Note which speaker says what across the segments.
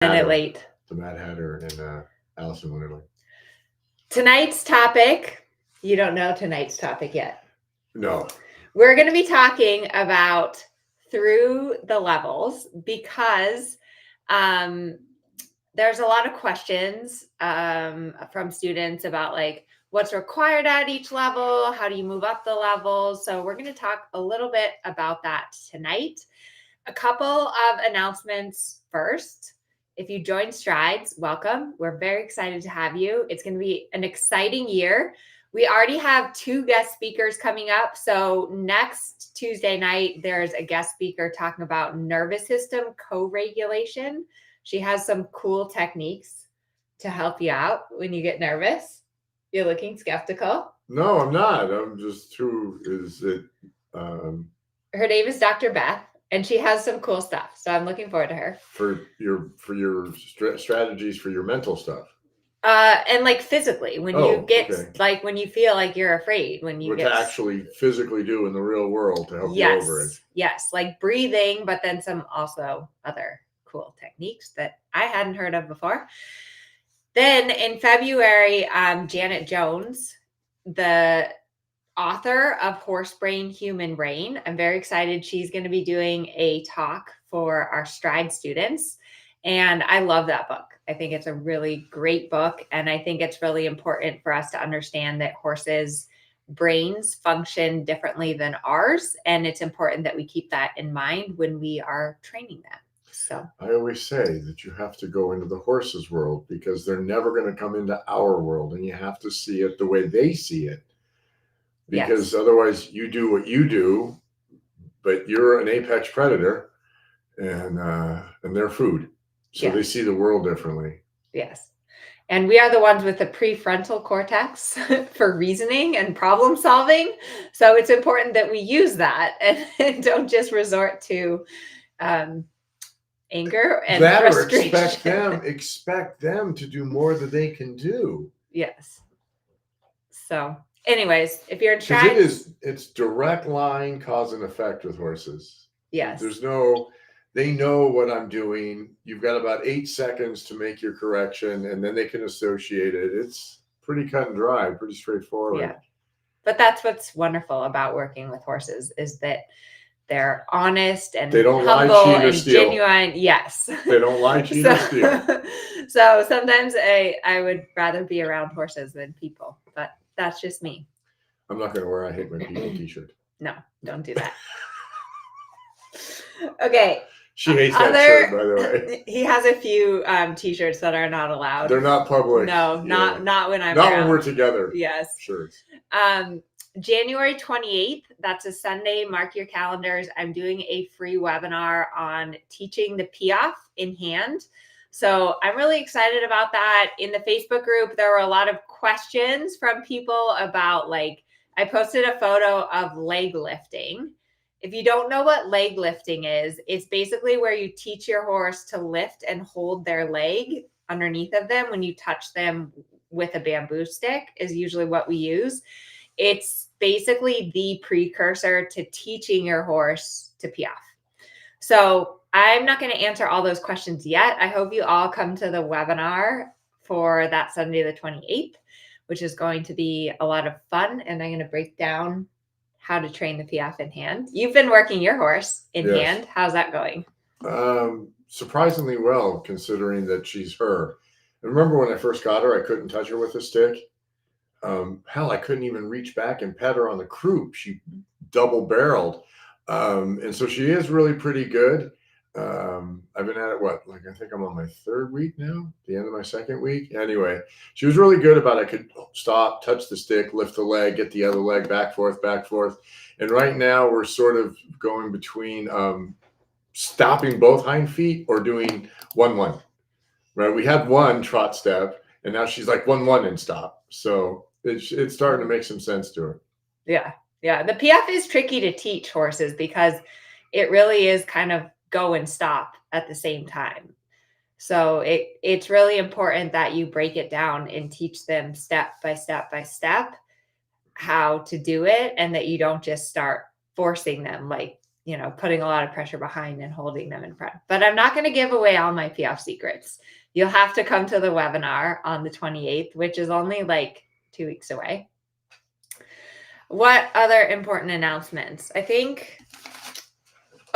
Speaker 1: Minute late.
Speaker 2: The Mad Hatter and Alice in Wonderland.
Speaker 1: Tonight's topic, you don't know tonight's topic yet.
Speaker 2: No.
Speaker 1: We're going to be talking about through the levels because there's a lot of questions from students about like what's required at each level, how do you move up the levels. So we're going to talk a little bit about that tonight. A couple of announcements first. If you joined Strides, welcome. We're very excited to have you. It's going to be an exciting year. We already have 2 guest speakers coming up. So next Tuesday night, there's a guest speaker talking about nervous system co-regulation. She has some cool techniques to help you out when you get nervous. You're looking skeptical.
Speaker 2: No, I'm not. I'm just who is it?
Speaker 1: Her name is Dr. Beth. And she has some cool stuff. So I'm looking forward to her.
Speaker 2: For your strategies for your mental stuff.
Speaker 1: And like physically, when you get like when you feel like you're afraid, when you
Speaker 2: what to actually physically do in the real world to help you over it.
Speaker 1: Yes, like breathing, but then some also other cool techniques that I hadn't heard of before. Then in February, Janet Jones, the author of Horse Brain, Human Brain. I'm very excited. She's going to be doing a talk for our Stride students. And I love that book. I think it's a really great book. And I think it's really important for us to understand that horses' brains function differently than ours. And it's important that we keep that in mind when we are training them. So
Speaker 2: I always say that you have to go into the horse's world because they're never going to come into our world. And you have to see it the way they see it. Because otherwise you do what you do, but you're an apex predator and they're food. So they see the world differently.
Speaker 1: Yes. And we are the ones with the prefrontal cortex for reasoning and problem solving. So it's important that we use that and don't just resort to anger and frustration.
Speaker 2: Or expect them to do more than they can do.
Speaker 1: Yes. So anyways, if you're in track,
Speaker 2: it's direct line cause and effect with horses.
Speaker 1: Yes.
Speaker 2: They know what I'm doing. You've got about 8 seconds to make your correction and then they can associate it. It's pretty cut and dry, pretty straightforward.
Speaker 1: Yeah. But that's what's wonderful about working with horses is that they're honest and
Speaker 2: they don't
Speaker 1: humble
Speaker 2: lie, cheat, or
Speaker 1: and
Speaker 2: steal.
Speaker 1: Genuine. Yes.
Speaker 2: They don't lie, cheat, or steal.
Speaker 1: So sometimes I would rather be around horses than people, but that's just me.
Speaker 2: I'm not going to wear I hate my people t-shirt.
Speaker 1: No, don't do that. Okay.
Speaker 2: She hates that shirt, by the way.
Speaker 1: He has a few t-shirts that are not allowed.
Speaker 2: They're not public.
Speaker 1: No, not when I'm
Speaker 2: not
Speaker 1: around.
Speaker 2: when we're together.
Speaker 1: Yes.
Speaker 2: Shirts.
Speaker 1: January 28th, that's a Sunday. Mark your calendars. I'm doing a free webinar on teaching the Piaffe in hand. So I'm really excited about that. In the Facebook group, there were a lot of questions from people about I posted a photo of leg lifting. If you don't know what leg lifting is, it's basically where you teach your horse to lift and hold their leg underneath of them when you touch them with a bamboo stick is usually what we use. It's basically the precursor to teaching your horse to Piaffe. So I'm not going to answer all those questions yet. I hope you all come to the webinar for that Sunday, the 28th, which is going to be a lot of fun. And I'm going to break down how to train the Piaffe in hand. You've been working your horse in hand. How's that going?
Speaker 2: Surprisingly well, considering that she's her. And remember when I first got her, I couldn't touch her with a stick. Hell, I couldn't even reach back and pet her on the croup. She double barreled. And so she is really pretty good. I've been at it, I think I'm on my 3rd week now, the end of my 2nd week. Anyway, she was really good about it. I could stop, touch the stick, lift the leg, get the other leg, back, forth. And right now we're sort of going between stopping both hind feet or doing 1-1. Right? We had 1 trot step, and now she's like 1-1 and stop. So it's starting to make some sense to her.
Speaker 1: Yeah. Yeah. The Piaffe is tricky to teach horses because it really is kind of go and stop at the same time. So it's really important that you break it down and teach them step by step by step how to do it, and that you don't just start forcing them. Like putting a lot of pressure behind and holding them in front. But I'm not going to give away all my Piaffe secrets. You'll have to come to the webinar on the 28th, which is only like 2 weeks away. What other important announcements? I think,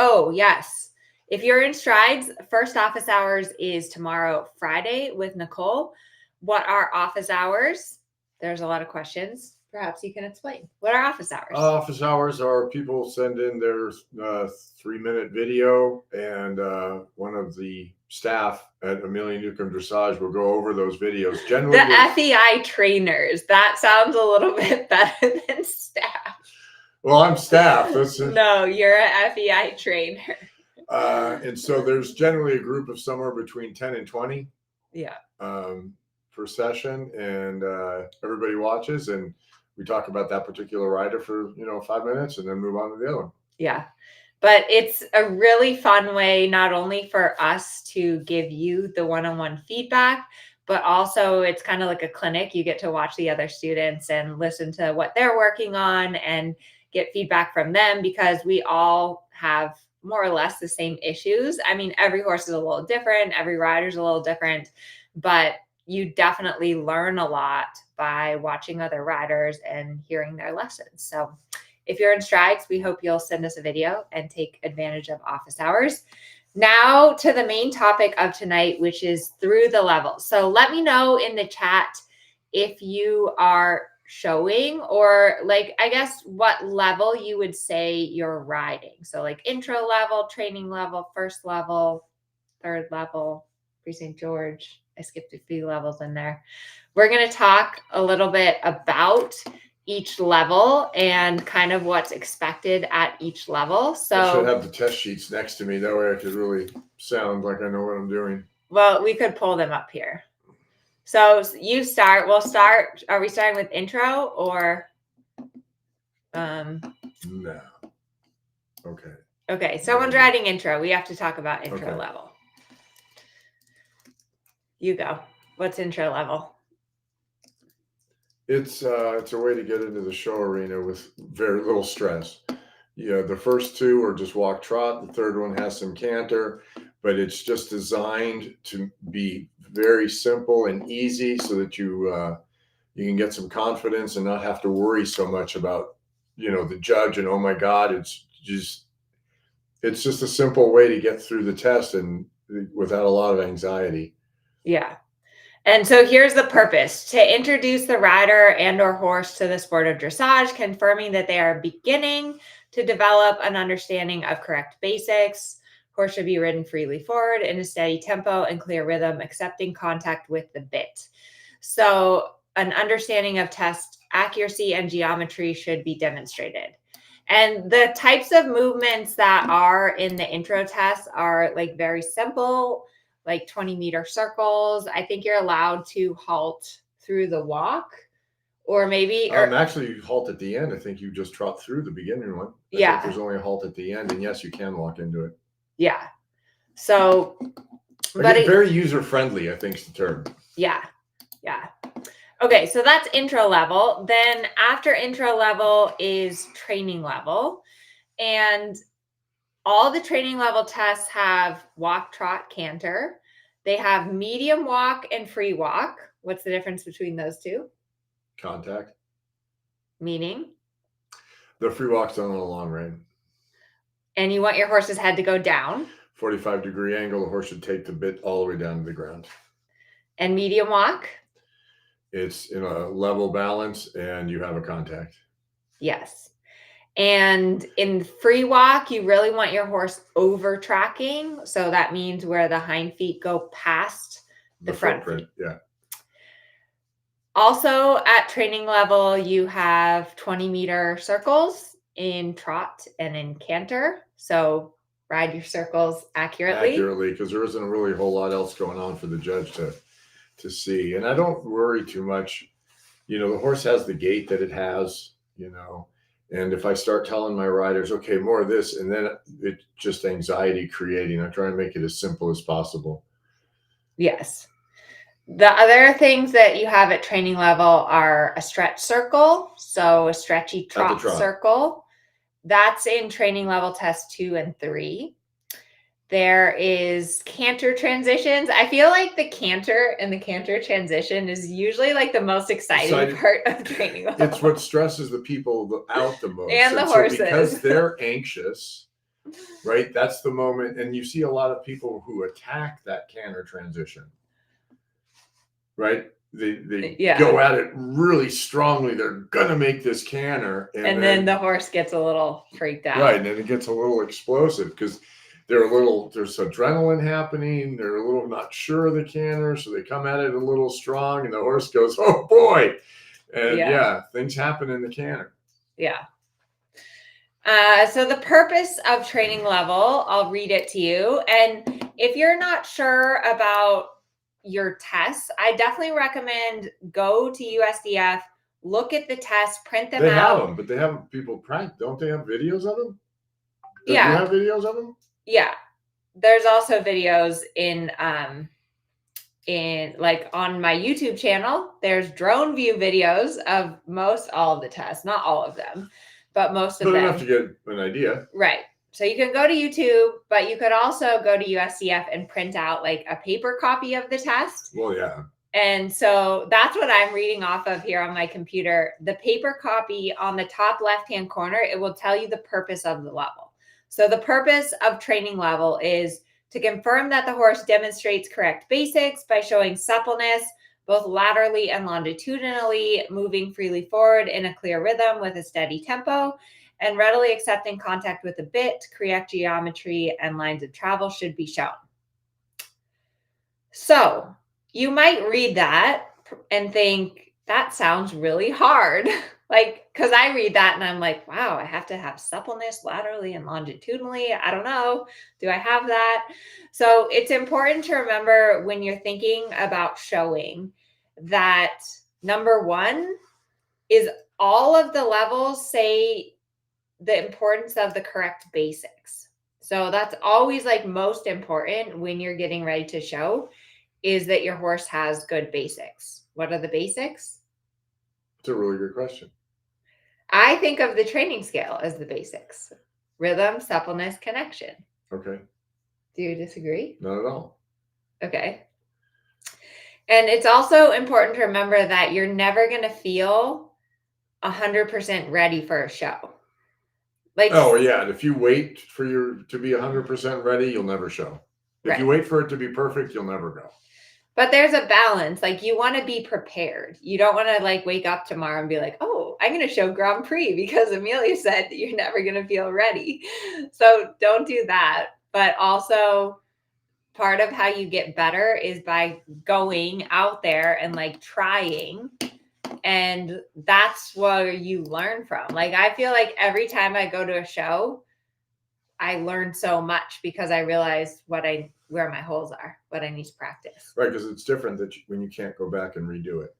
Speaker 1: oh, yes. If you're in Strides, first office hours is tomorrow, Friday, with Nicole. What are office hours? There's a lot of questions. Perhaps you can explain. What are office hours?
Speaker 2: Office hours are people send in their 3-minute video, and one of the staff at Amelia Newcomb Dressage will go over those videos. Generally,
Speaker 1: the FEI trainers. That sounds a little bit better than staff.
Speaker 2: Well, I'm staff.
Speaker 1: No, you're an FEI trainer.
Speaker 2: And so there's generally a group of somewhere between 10 and 20.
Speaker 1: Yeah.
Speaker 2: Per session, and everybody watches, and we talk about that particular rider for 5 minutes, and then move on to the other one.
Speaker 1: Yeah, but it's a really fun way, not only for us to give you the one-on-one feedback, but also it's kind of like a clinic. You get to watch the other students and listen to what they're working on and get feedback from them, because we all have more or less the same issues. I mean, every horse is a little different, every rider's a little different, but you definitely learn a lot by watching other riders and hearing their lessons. So if you're in Strides, we hope you'll send us a video and take advantage of office hours. Now to the main topic of tonight, which is through the levels. So let me know in the chat if you are showing, or like, I guess, what level you would say you're riding. So like intro level, training level, first level, third level, pre-St. George. I skipped a few levels in there. We're going to talk a little bit about each level and kind of what's expected at each level. So
Speaker 2: I should have the test sheets next to me. That way I could really sound like I know what I'm doing.
Speaker 1: Well, we could pull them up here. So you start. We'll start. Are we starting with intro or?
Speaker 2: No. Okay.
Speaker 1: Okay. Someone's riding intro. We have to talk about intro level. You go. What's intro level?
Speaker 2: It's a way to get into the show arena with very little stress. Yeah, the first two are just walk trot. The third one has some canter, but it's just designed to be very simple and easy, so that you can get some confidence and not have to worry so much about the judge and, oh my God, it's just a simple way to get through the test and without a lot of anxiety.
Speaker 1: Yeah. And so here's the purpose: to introduce the rider and or horse to the sport of dressage, confirming that they are beginning to develop an understanding of correct basics. Horse should be ridden freely forward in a steady tempo and clear rhythm, accepting contact with the bit. So an understanding of test accuracy and geometry should be demonstrated. And the types of movements that are in the intro test are like very simple, like 20-meter circles. I think you're allowed to halt through the walk, or maybe
Speaker 2: actually you halt at the end. I think you just trot through the beginning one. I think there's only a halt at the end, and yes, you can walk into it.
Speaker 1: Yeah. So
Speaker 2: but very user friendly, I think is the term.
Speaker 1: Yeah. Okay, so that's intro level. Then after intro level is training level, and all the training level tests have walk, trot, canter. They have medium walk and free walk. What's the difference between those two?
Speaker 2: Contact.
Speaker 1: Meaning?
Speaker 2: The free walk's done on a long rein.
Speaker 1: And you want your horse's head to go down.
Speaker 2: 45-degree angle. The horse should take the bit all the way down to the ground.
Speaker 1: And medium walk?
Speaker 2: It's in a level balance, and you have a contact.
Speaker 1: Yes. And in free walk, you really want your horse over tracking. So that means where the hind feet go past the front feet.
Speaker 2: Yeah.
Speaker 1: Also at training level, you have 20-meter circles in trot and in canter. So ride your circles accurately.
Speaker 2: Because there isn't really a whole lot else going on for the judge to see. And I don't worry too much. The horse has the gait that it has, and if I start telling my riders, okay, more of this, and then it's just anxiety creating, I try and make it as simple as possible.
Speaker 1: Yes. The other things that you have at training level are a stretch circle, so a stretchy trot circle, That's in training level test 2 and 3. There is canter transitions. I feel like the canter and the canter transition is usually like the most exciting part of training level.
Speaker 2: It's what stresses the people out the most.
Speaker 1: And the horses.
Speaker 2: So because they're anxious, right? That's the moment. And you see a lot of people who attack that canter transition, right? They go at it really strongly. They're going to make this canter.
Speaker 1: And then the horse gets a little freaked out.
Speaker 2: Right. And then it gets a little explosive because there's adrenaline happening. They're a little not sure of the canter. So they come at it a little strong and the horse goes, oh boy. And things happen in the canter.
Speaker 1: Yeah. So the purpose of training level, I'll read it to you. And if you're not sure about your tests, I definitely recommend go to USDF, look at the tests, print them out.
Speaker 2: They have them, but they have people practice. Don't they have videos of them? Do you have videos of them?
Speaker 1: Yeah. There's also videos in like on my YouTube channel. There's drone view videos of all of the tests, not all of them, but most of them.
Speaker 2: Enough to get an idea.
Speaker 1: Right. So you can go to YouTube, but you could also go to USDF and print out like a paper copy of the test.
Speaker 2: Well, yeah.
Speaker 1: And so that's what I'm reading off of here on my computer. The paper copy on the top left-hand corner, it will tell you the purpose of the level. So the purpose of training level is to confirm that the horse demonstrates correct basics by showing suppleness, both laterally and longitudinally, moving freely forward in a clear rhythm with a steady tempo, and readily accepting contact with the bit. Correct geometry and lines of travel should be shown. So you might read that and think, that sounds really hard. Like, because I read that and I'm like, wow, I have to have suppleness laterally and longitudinally. I don't know. Do I have that? So it's important to remember when you're thinking about showing that number one is all of the levels say the importance of the correct basics. So that's always like most important when you're getting ready to show is that your horse has good basics. What are the basics?
Speaker 2: It's a really good question.
Speaker 1: I think of the training scale as the basics: rhythm, suppleness, connection.
Speaker 2: Okay.
Speaker 1: Do you disagree?
Speaker 2: Not at all.
Speaker 1: Okay. And it's also important to remember that you're never going to feel 100% ready for a show. Like,
Speaker 2: oh yeah, and if you wait for to be 100% ready, you'll never show. If you wait for it to be perfect, you'll never go.
Speaker 1: But there's a balance. Like, you want to be prepared. You don't want to like wake up tomorrow and be like, oh, I'm going to show Grand Prix because Amelia said that you're never going to feel ready. So don't do that. But also part of how you get better is by going out there and like trying. And that's where you learn from. Like, I feel like every time I go to a show, I learn so much because I realize where my holes are, what I need to practice.
Speaker 2: Right, because it's different when you can't go back and redo it.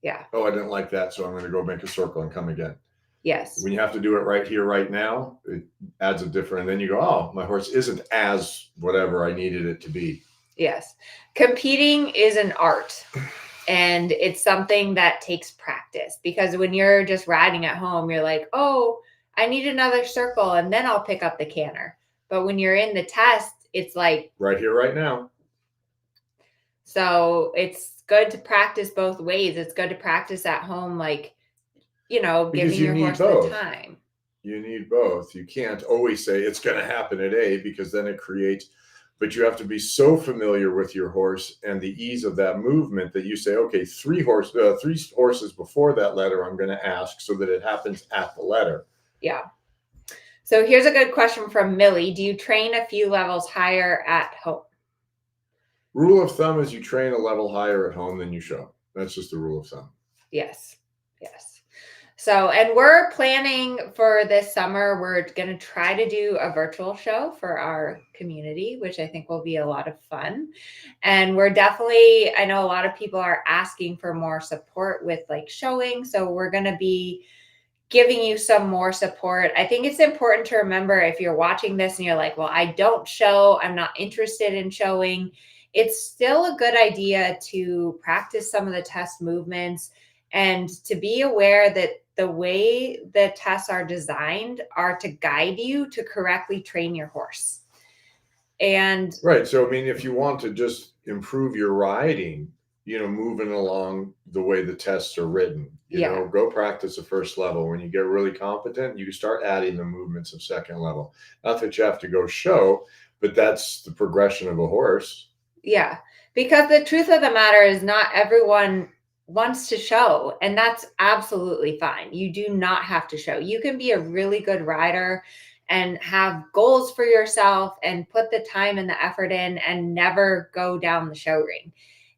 Speaker 1: Yeah.
Speaker 2: Oh, I didn't like that, so I'm going to go make a circle and come again.
Speaker 1: Yes.
Speaker 2: When you have to do it right here, right now, it adds a different, and then you go, oh, my horse isn't as whatever I needed it to be.
Speaker 1: Yes. Competing is an art. And it's something that takes practice, because when you're just riding at home, you're like, oh, I need another circle and then I'll pick up the canter. But when you're in the test, it's like
Speaker 2: right here, right now.
Speaker 1: So it's good to practice both ways. It's good to practice at home, like, giving your horse the time.
Speaker 2: You need both. You can't always say it's going to happen at A, because then it creates, but you have to be so familiar with your horse and the ease of that movement that you say, okay, three horses before that letter I'm going to ask so that it happens at the letter.
Speaker 1: Yeah. So here's a good question from Millie. Do you train a few levels higher at home?
Speaker 2: Rule of thumb is you train a level higher at home than you show. That's just the rule of thumb.
Speaker 1: Yes. Yes. So, and we're planning for this summer, we're going to try to do a virtual show for our community, which I think will be a lot of fun. And we're definitely, I know a lot of people are asking for more support with like showing. So we're going to be giving you some more support. I think it's important to remember, if you're watching this and you're like, well, I don't show, I'm not interested in showing, it's still a good idea to practice some of the test movements and to be aware that the way the tests are designed are to guide you to correctly train your horse. And
Speaker 2: right. So, I mean, if you want to just improve your riding, moving along the way the tests are written, go practice the first level. When you get really competent, you start adding the movements of second level. Not that you have to go show, but that's the progression of a horse.
Speaker 1: Yeah, because the truth of the matter is not everyone wants to show, and that's absolutely fine. You do not have to show. You can be a really good rider and have goals for yourself and put the time and the effort in and never go down the show ring.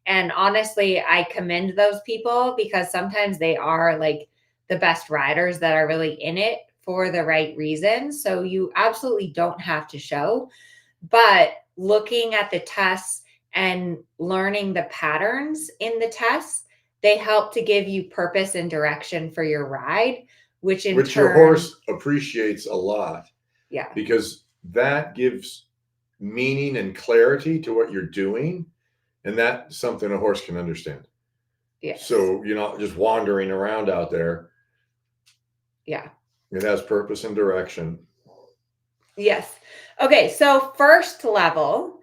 Speaker 1: And honestly, I commend those people because sometimes they are like the best riders that are really in it for the right reasons. So you absolutely don't have to show, but looking at the tests and learning the patterns in the tests, they help to give you purpose and direction for your ride, which in turn,
Speaker 2: your horse appreciates a lot.
Speaker 1: Yeah.
Speaker 2: Because that gives meaning and clarity to what you're doing. And that's something a horse can understand.
Speaker 1: Yes.
Speaker 2: So you're not just wandering around out there.
Speaker 1: Yeah.
Speaker 2: It has purpose and direction.
Speaker 1: Yes. Okay. So first level,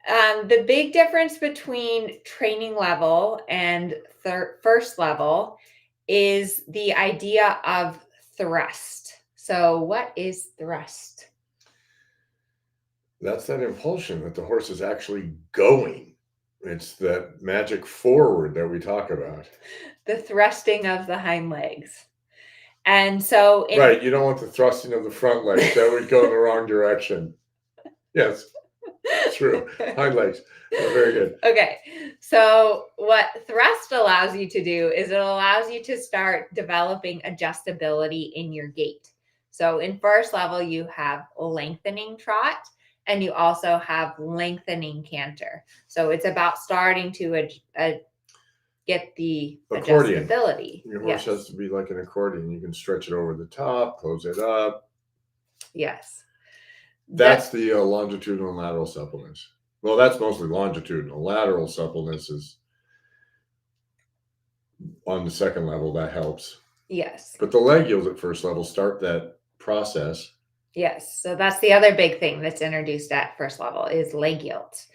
Speaker 1: the big difference between training level and first level is the idea of thrust. So what is thrust?
Speaker 2: That's that impulsion that the horse is actually going. It's that magic forward that we talk about.
Speaker 1: The thrusting of the hind legs. And so
Speaker 2: right, you don't want the thrusting of the front legs. That would go in the wrong direction. Yes, true. Hind legs. Oh, very good.
Speaker 1: Okay. So what thrust allows you to do is it allows you to start developing adjustability in your gait. So in first level, you have lengthening trot and you also have lengthening canter. So it's about starting to get the
Speaker 2: accordion.
Speaker 1: Adjustability.
Speaker 2: Your horse has to be like an accordion. You can stretch it over the top, close it up.
Speaker 1: Yes.
Speaker 2: That's the longitudinal and lateral suppleness. Well, that's mostly longitudinal. Lateral suppleness is on the second level. That helps.
Speaker 1: Yes.
Speaker 2: But the leg yields at first level start that process.
Speaker 1: Yes. So that's the other big thing that's introduced at first level is leg yields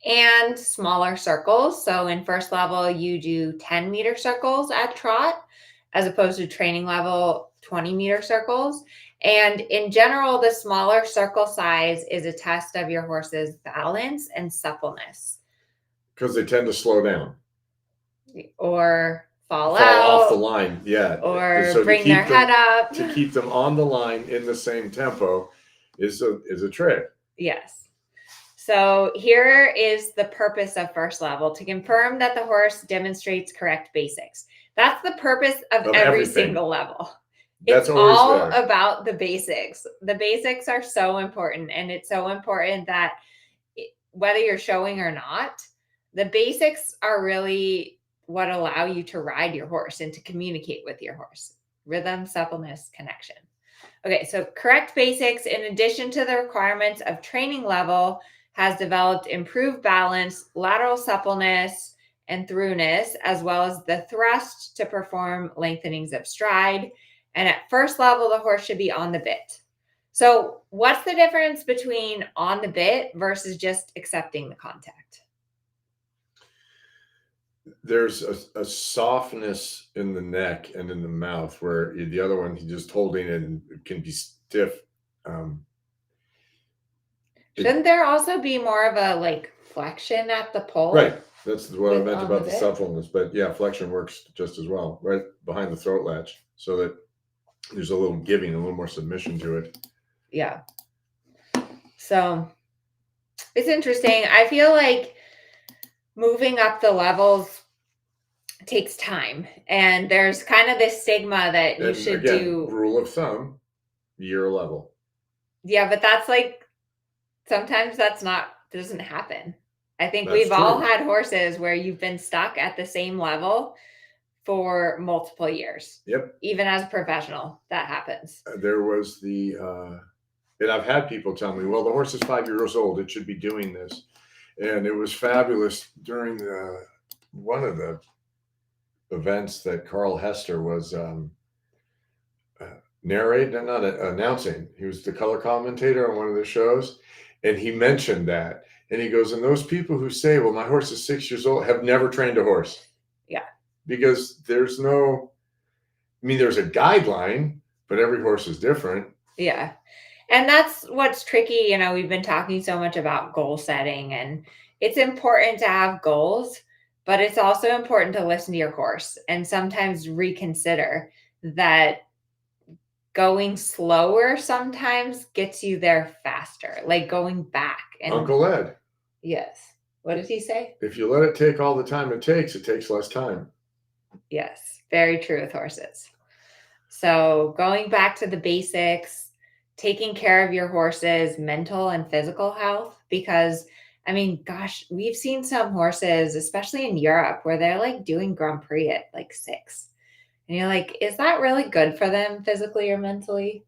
Speaker 1: and smaller circles. So in first level, you do 10-meter circles at trot as opposed to training level 20-meter circles. And in general, the smaller circle size is a test of your horse's balance and suppleness.
Speaker 2: Because they tend to slow down.
Speaker 1: Or fall
Speaker 2: off the line, yeah.
Speaker 1: Or so bring their head up.
Speaker 2: To keep them on the line in the same tempo is a trick.
Speaker 1: Yes. So here is the purpose of first level, to confirm that the horse demonstrates correct basics. That's the purpose of every single level. It's all about the basics. The basics are so important, and it's so important that whether you're showing or not, the basics are really what allow you to ride your horse and to communicate with your horse. Rhythm, suppleness, connection. Okay, so correct basics, in addition to the requirements of training level, has developed improved balance, lateral suppleness, and throughness, as well as the thrust to perform lengthenings of stride. And at first level, the horse should be on the bit. So what's the difference between on the bit versus just accepting the contact?
Speaker 2: There's a softness in the neck and in the mouth, where the other one, he's just holding it and it can be stiff.
Speaker 1: Shouldn't there also be more of a flexion at the pole?
Speaker 2: Right. That's what I meant about the suppleness. But yeah, flexion works just as well, right behind the throat latch, so that there's a little giving, a little more submission to it.
Speaker 1: Yeah. So it's interesting. I feel like moving up the levels takes time, and there's kind of this stigma that you should do.
Speaker 2: Rule of thumb, year level.
Speaker 1: Yeah, but that's sometimes doesn't happen. I think
Speaker 2: That's
Speaker 1: we've all had horses where you've been stuck at the same level for multiple years.
Speaker 2: Yep.
Speaker 1: Even as a professional, that happens.
Speaker 2: There was and I've had people tell me, well, the horse is 5 years old, it should be doing this. And it was fabulous during one of the events that Carl Hester was narrating, not announcing. He was the color commentator on one of the shows, and he mentioned that. And he goes, and those people who say, well, my horse is 6 years old, have never trained a horse.
Speaker 1: Yeah.
Speaker 2: Because there's no, I mean, there's a guideline, but every horse is different.
Speaker 1: Yeah. And that's what's tricky. You know, we've been talking so much about goal setting, and it's important to have goals, but it's also important to listen to your horse and sometimes reconsider that going slower sometimes gets you there faster, like going back. And
Speaker 2: Uncle Ed.
Speaker 1: yes. What did he say?
Speaker 2: If you let it take all the time it takes less time.
Speaker 1: Yes. Very true with horses. So going back to the basics, taking care of your horse's mental and physical health, because I mean, gosh, we've seen some horses, especially in Europe, where they're like doing Grand Prix at like 6. And you're like, is that really good for them physically or mentally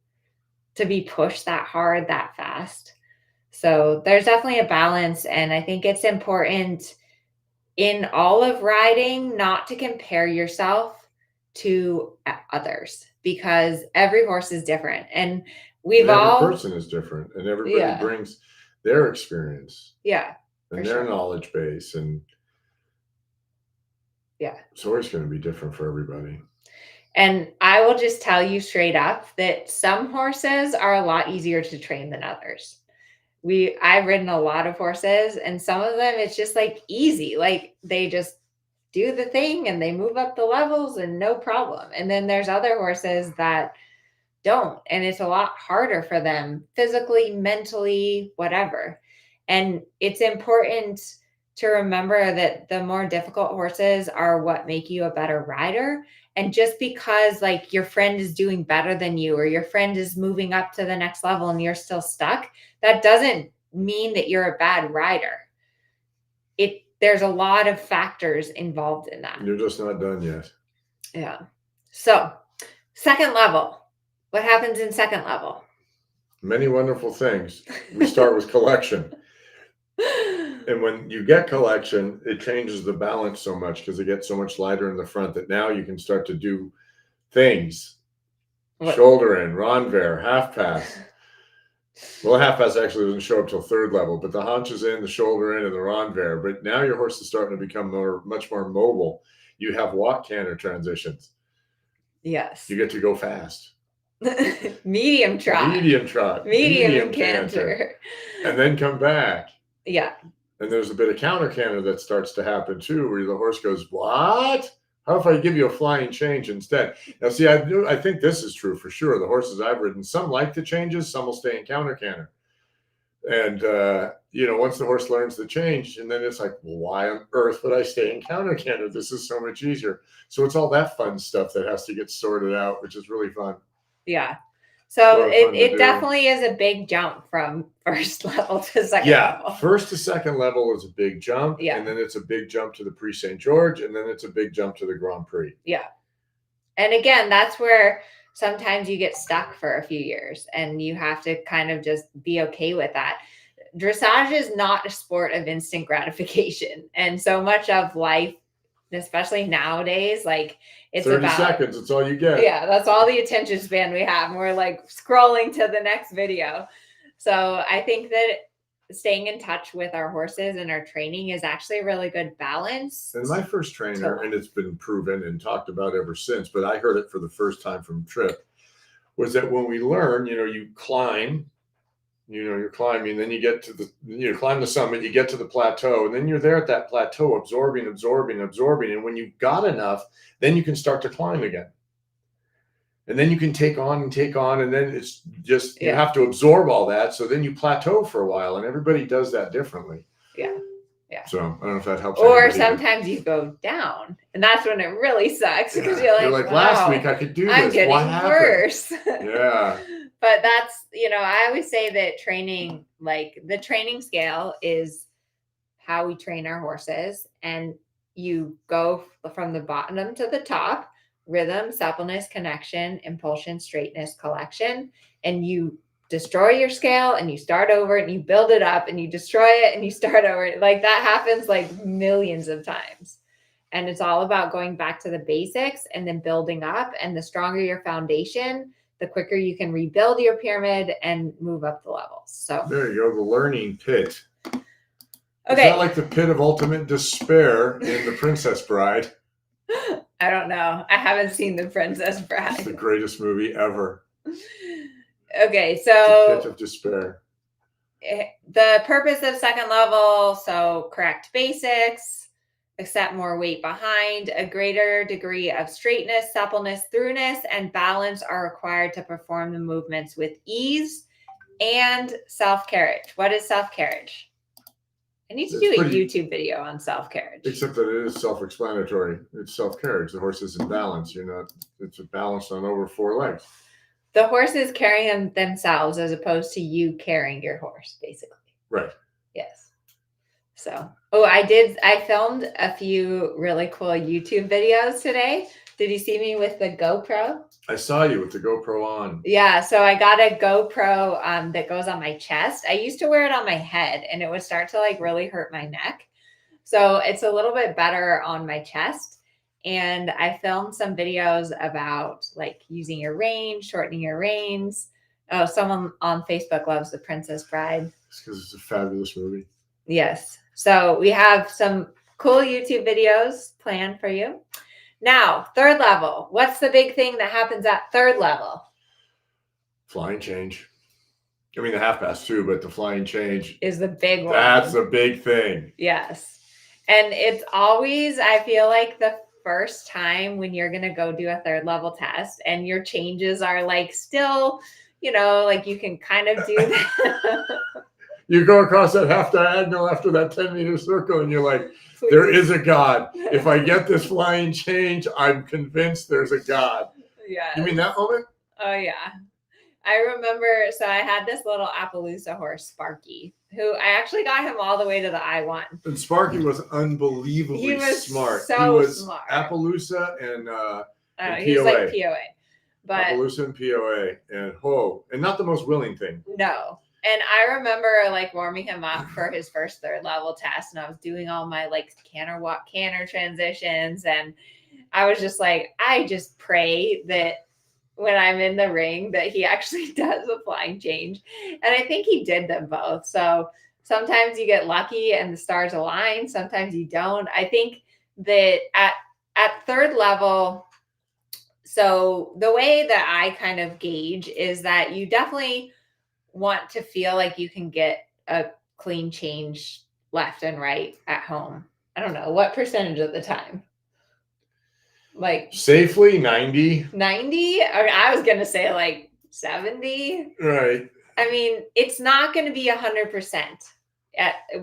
Speaker 1: to be pushed that hard, that fast? So there's definitely a balance. And I think it's important in all of riding not to compare yourself to others, because every horse is different. And
Speaker 2: every person is different, and everybody brings their experience.
Speaker 1: Yeah.
Speaker 2: And their knowledge base. And
Speaker 1: yeah.
Speaker 2: It's always going to be different for everybody.
Speaker 1: And I will just tell you straight up that some horses are a lot easier to train than others. I've ridden a lot of horses, and some of them it's just like easy. Like they just do the thing and they move up the levels and no problem. And then there's other horses that don't, and it's a lot harder for them physically, mentally, whatever. And it's important to remember that the more difficult horses are what make you a better rider. And just because like your friend is doing better than you, or your friend is moving up to the next level and you're still stuck, that doesn't mean that you're a bad rider. There's a lot of factors involved in that.
Speaker 2: You're just not done yet.
Speaker 1: Yeah. So second level, what happens in second level?
Speaker 2: Many wonderful things. We start with collection. And when you get collection, it changes the balance so much because it gets so much lighter in the front that now you can start to do things. Shoulder in, renvers, half pass. Well, half pass actually doesn't show up till third level, but the haunch is in, the shoulder in, and the renvers. But now your horse is starting to become much more mobile. You have walk canter transitions.
Speaker 1: Yes.
Speaker 2: You get to go fast.
Speaker 1: Medium trot. Medium canter.
Speaker 2: And then come back.
Speaker 1: Yeah.
Speaker 2: And there's a bit of counter canter that starts to happen too, where the horse goes, what? How if I give you a flying change instead? Now, see, I think this is true for sure. The horses I've ridden, some like the changes, some will stay in counter canter. And, once the horse learns the change, and then it's like, well, why on earth would I stay in counter canter? This is so much easier. So it's all that fun stuff that has to get sorted out, which is really fun.
Speaker 1: Yeah. So it definitely is a big jump from first level to second level.
Speaker 2: Yeah, first to second level is a big jump. Yeah. And then it's a big jump to the Prix St. George, and then it's a big jump to the Grand Prix.
Speaker 1: Yeah. And again, that's where sometimes you get stuck for a few years, and you have to kind of just be okay with that. Dressage is not a sport of instant gratification. And so much of life, especially nowadays, like it's
Speaker 2: 30 seconds, it's all you get.
Speaker 1: Yeah, that's all the attention span we have. And we're like scrolling to the next video. So I think that staying in touch with our horses and our training is actually a really good balance.
Speaker 2: And my first trainer, and it's been proven and talked about ever since, but I heard it for the first time from Tripp, was that when we learn, you climb, you're climbing, then you get to climb the summit, you get to the plateau, and then you're there at that plateau, absorbing. And when you've got enough, then you can start to climb again. And then you can take on, and then it's just, you have to absorb all that. So then you plateau for a while, and everybody does that differently.
Speaker 1: Yeah. Yeah.
Speaker 2: So I don't know if that helps.
Speaker 1: Or sometimes you go down, and that's when it really sucks, because you're like, wow,
Speaker 2: last week I could do this.
Speaker 1: I'm getting worse.
Speaker 2: Yeah.
Speaker 1: But that's, I always say that training, like the training scale is how we train our horses. And you go from the bottom to the top: rhythm, suppleness, connection, impulsion, straightness, collection. And you destroy your scale and you start over, and you build it up, and you destroy it and you start over. Like that happens like millions of times. And it's all about going back to the basics and then building up. And the stronger your foundation, the quicker you can rebuild your pyramid and move up the levels. So
Speaker 2: there you go, the learning pit.
Speaker 1: okay.
Speaker 2: Is that like the pit of ultimate despair in The Princess Bride?
Speaker 1: I don't know. I haven't seen The Princess Bride.
Speaker 2: It's the greatest movie ever.
Speaker 1: Okay, so
Speaker 2: The pit of despair.
Speaker 1: The purpose of second level, so correct basics, accept more weight behind, a greater degree of straightness, suppleness, throughness, and balance are required to perform the movements with ease, and self-carriage. What is self-carriage? I need to do a YouTube video on self-carriage.
Speaker 2: Except that it is self-explanatory. It's self-carriage. The horse is in balance. It's balanced on over 4 legs.
Speaker 1: The horse is carrying themselves as opposed to you carrying your horse, basically.
Speaker 2: Right.
Speaker 1: Yes. So, I filmed a few really cool YouTube videos today. Did you see me with the GoPro?
Speaker 2: I saw you with the GoPro on.
Speaker 1: Yeah, so I got a GoPro that goes on my chest. I used to wear it on my head and it would start to like really hurt my neck. So it's a little bit better on my chest. And I filmed some videos about like using your reins, shortening your reins. Oh, someone on Facebook loves The Princess Bride.
Speaker 2: It's because it's a fabulous movie.
Speaker 1: Yes. So we have some cool YouTube videos planned for you. Now, third level. What's the big thing that happens at third level?
Speaker 2: Flying change. I mean, the half pass too, but the flying change
Speaker 1: is the big one.
Speaker 2: That's the big thing.
Speaker 1: Yes. And it's always, I feel like, the first time when you're going to go do a third level test and your changes are like still, like you can kind of do that.
Speaker 2: You go across that half diagonal after that 10-meter circle and you're like, please. There is a God. If I get this flying change, I'm convinced there's a God.
Speaker 1: Yeah.
Speaker 2: You mean that moment?
Speaker 1: Oh, yeah. I remember, so I had this little Appaloosa horse, Sparky, who I actually got him all the way to the I-1.
Speaker 2: And Sparky was unbelievably smart.
Speaker 1: So
Speaker 2: he was
Speaker 1: smart.
Speaker 2: Appaloosa and
Speaker 1: he was like POA. But
Speaker 2: Appaloosa and POA and not the most willing thing.
Speaker 1: No. And I remember like warming him up for his first third level test, and I was doing all my like canter walk, canter transitions, and I was just like, I just pray that when I'm in the ring that he actually does a flying change. And I think he did them both. So sometimes you get lucky and the stars align. Sometimes you don't. I think that at third level, so the way that I kind of gauge is that you definitely want to feel like you can get a clean change left and right at home. I don't know what percentage of the time. Like
Speaker 2: safely 90.
Speaker 1: I was gonna say like 70.
Speaker 2: Right.
Speaker 1: I mean, it's not going to be 100%.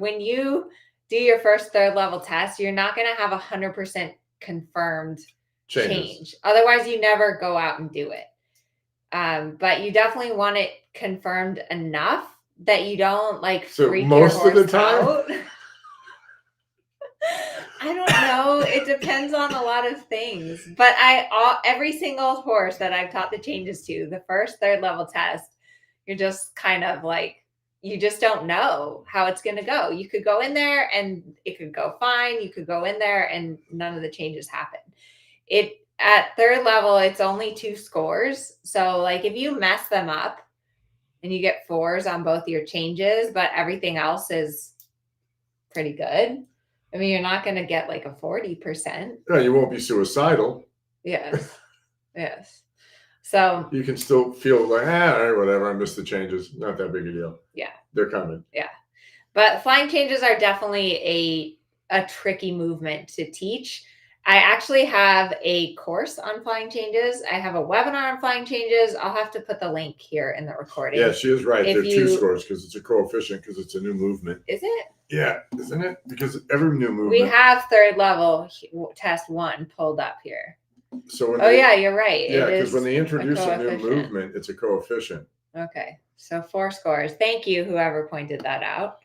Speaker 1: When you do your first third level test, you're not going to have 100% confirmed change. Otherwise, you never go out and do it. But you definitely want it confirmed enough that you don't like freak
Speaker 2: most
Speaker 1: your horse
Speaker 2: of the time
Speaker 1: out. I don't know. It depends on a lot of things. But every single horse that I've taught the changes to, the first third level test, you're just kind of like, you just don't know how it's going to go. You could go in there and it could go fine. You could go in there and none of the changes happen. At third level, it's only 2 scores. So like if you mess them up and you get 4s on both your changes, but everything else is pretty good. I mean, you're not going to get like a 40%.
Speaker 2: Yeah, you won't be suicidal.
Speaker 1: Yes. Yes. So
Speaker 2: you can still feel like, all right, whatever. I missed the changes. Not that big a deal.
Speaker 1: Yeah.
Speaker 2: They're coming.
Speaker 1: Yeah. But flying changes are definitely a tricky movement to teach. I actually have a course on flying changes. I have a webinar on flying changes. I'll have to put the link here in the recording.
Speaker 2: Yeah, she is right. There are 2 scores because it's a coefficient because it's a new movement.
Speaker 1: Is it?
Speaker 2: Yeah, isn't it? Because every new movement.
Speaker 1: We have third level test 1 pulled up here.
Speaker 2: So
Speaker 1: yeah, you're right.
Speaker 2: Yeah, because when they introduce a new movement, it's a coefficient.
Speaker 1: Okay, so 4 scores. Thank you, whoever pointed that out.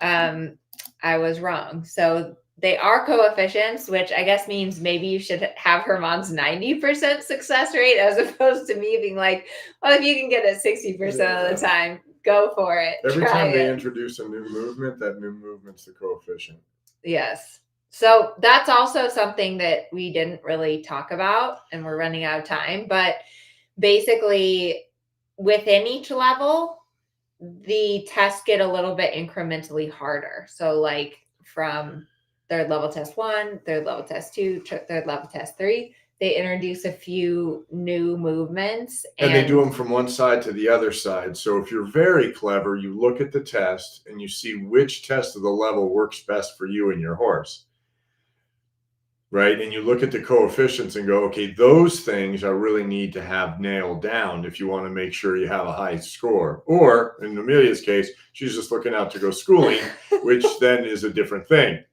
Speaker 1: I was wrong. So they are coefficients, which I guess means maybe you should have Herman's 90% success rate as opposed to me being like, well, if you can get it 60% of the time, go for it.
Speaker 2: Every time they introduce a new movement, that new movement's the coefficient.
Speaker 1: Yes. So that's also something that we didn't really talk about and we're running out of time, but basically within each level, the tests get a little bit incrementally harder. So like from third level test 1, third level test 2, third level test 3, they introduce a few new movements.
Speaker 2: And they do them from one side to the other side. So if you're very clever, you look at the test and you see which test of the level works best for you and your horse. Right. And you look at the coefficients and go, okay, those things I really need to have nailed down if you want to make sure you have a high score. Or in Amelia's case, she's just looking out to go schooling, which then is a different thing.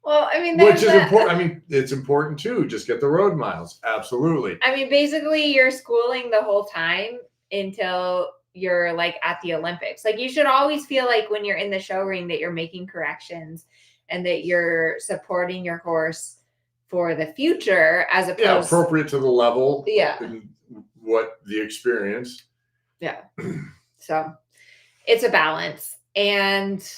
Speaker 1: Well, I mean,
Speaker 2: which is important. I mean, it's important too. Just get the road miles. Absolutely.
Speaker 1: I mean, basically, you're schooling the whole time until you're like at the Olympics. Like, you should always feel like when you're in the show ring that you're making corrections and that you're supporting your horse for the future as opposed
Speaker 2: appropriate to the level.
Speaker 1: Yeah.
Speaker 2: And what the experience.
Speaker 1: Yeah. So it's a balance, and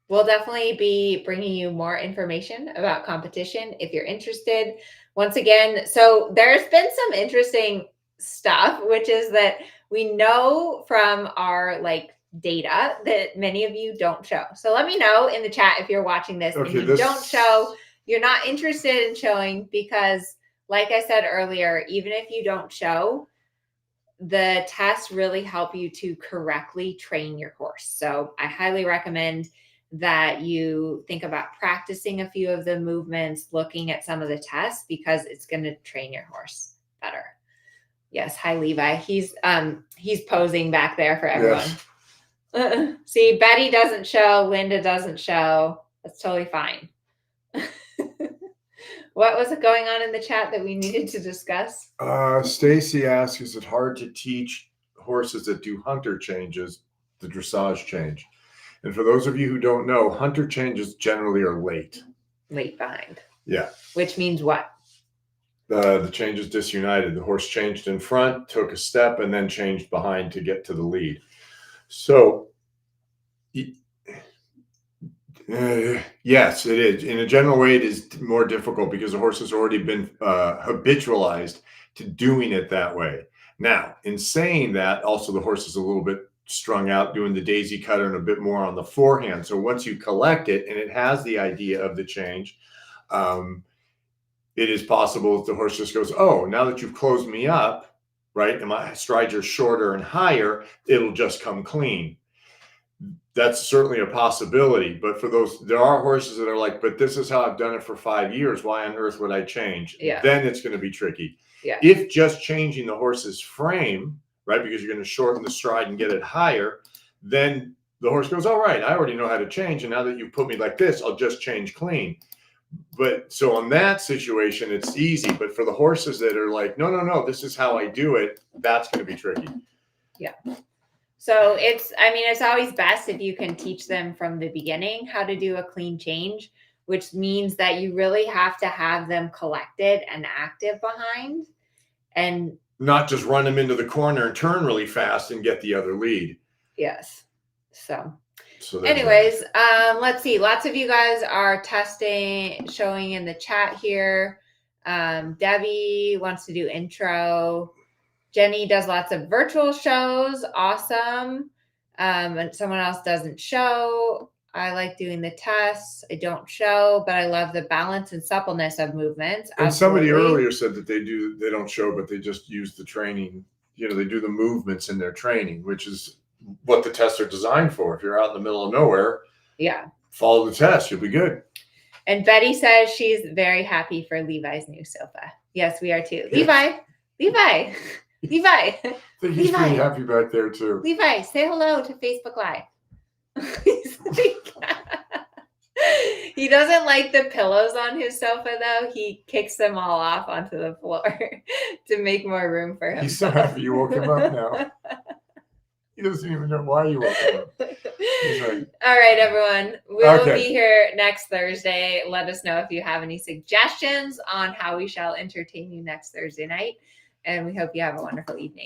Speaker 1: we'll definitely be bringing you more information about competition if you're interested. Once again, so there's been some interesting stuff, which is that we know from our like data that many of you don't show. So let me know in the chat if you're watching this and you don't show, you're not interested in showing, because like I said earlier, even if you don't show, the tests really help you to correctly train your horse. So I highly recommend that you think about practicing a few of the movements, looking at some of the tests, because it's going to train your horse better. Yes. Hi, Levi. He's posing back there for everyone. Yes. See, Betty doesn't show. Linda doesn't show. That's totally fine. What was going on in the chat that we needed to discuss?
Speaker 2: Stacy asks, is it hard to teach horses that do hunter changes the dressage change? And for those of you who don't know, hunter changes generally are late.
Speaker 1: Late behind.
Speaker 2: Yeah.
Speaker 1: Which means what?
Speaker 2: The change is disunited. The horse changed in front, took a step, and then changed behind to get to the lead. So, yes, it is. In a general way, it is more difficult because the horse has already been habitualized to doing it that way. Now, in saying that, also the horse is a little bit strung out doing the daisy cutter and a bit more on the forehand. So once you collect it and it has the idea of the change, it is possible that the horse just goes, oh, now that you've closed me up, right, and my strides are shorter and higher, it'll just come clean. That's certainly a possibility. But for those, there are horses that are like, but this is how I've done it for 5 years. Why on earth would I change?
Speaker 1: Yeah.
Speaker 2: Then it's going to be tricky.
Speaker 1: Yeah.
Speaker 2: If just changing the horse's frame, right, because you're going to shorten the stride and get it higher, then the horse goes, all right, I already know how to change. And now that you put me like this, I'll just change clean. But so on that situation, it's easy. But for the horses that are like, no, this is how I do it, that's going to be tricky.
Speaker 1: Yeah. So it's always best if you can teach them from the beginning how to do a clean change, which means that you really have to have them collected and active behind, and
Speaker 2: not just run them into the corner and turn really fast and get the other lead.
Speaker 1: Yes. So anyways, let's see. Lots of you guys are showing in the chat here. Debbie wants to do intro. Jenny does lots of virtual shows. Awesome. And someone else doesn't show. I like doing the tests. I don't show, but I love the balance and suppleness of movements.
Speaker 2: And somebody earlier said that they don't show, but they just use the training. You know, they do the movements in their training, which is what the tests are designed for. If you're out in the middle of nowhere, follow the test. You'll be good. And
Speaker 1: Betty says she's very happy for Levi's new sofa. Yes, we are too. Yes. Levi.
Speaker 2: I think he's pretty happy back there too.
Speaker 1: Levi, say hello to Facebook Live. He doesn't like the pillows on his sofa though. He kicks them all off onto the floor to make more room for him.
Speaker 2: He's so happy you woke him up now. He doesn't even know why you woke him up. He's like,
Speaker 1: all right, everyone. We'll be here next Thursday. Let us know if you have any suggestions on how we shall entertain you next Thursday night. And we hope you have a wonderful evening.